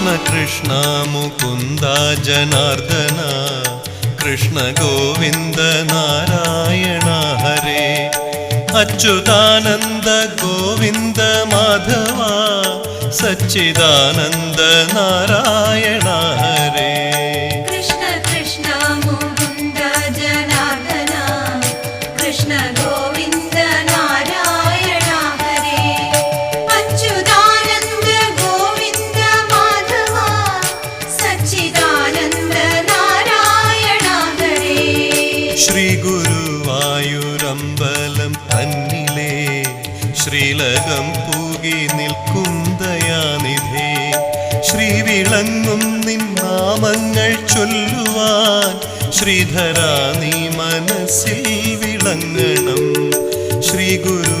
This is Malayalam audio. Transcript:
കൃഷ്ണ കൃഷ്ണ മുകുന്ദ ജനാർദ്ദന കൃഷ്ണ ഗോവിന്ദ നാരായണ ഹരേ അച്യുതാനന്ദ ഗോവിന്ദ മാധവ സച്ചിദാനന്ദ നാരായണ ഹരേ കൃഷ്ണ കൃഷ്ണ മുകുന്ദ ജനാർദ്ദന കൃഷ്ണ ഗോവിന്ദ നാരായണ ഹരേ അച്യുതാനന്ദ ഗോവിന്ദ മാധവ സച്ചിദാനന്ദ നാരായണ ഹരേ ശ്രീ ഗുരുവായൂരമ്പലം തന്നിലേ ശ്രീലകം പൂകി നിൽക്കും ദയാനിധേ ശ്രീ വിളങ്ങും നിൻ നാമങ്ങൾ ചൊല്ലുവാൻ ശ്രീധരാ നീ മനസ്സിൽ വിളങ്ങണം ശ്രീ ഗുരു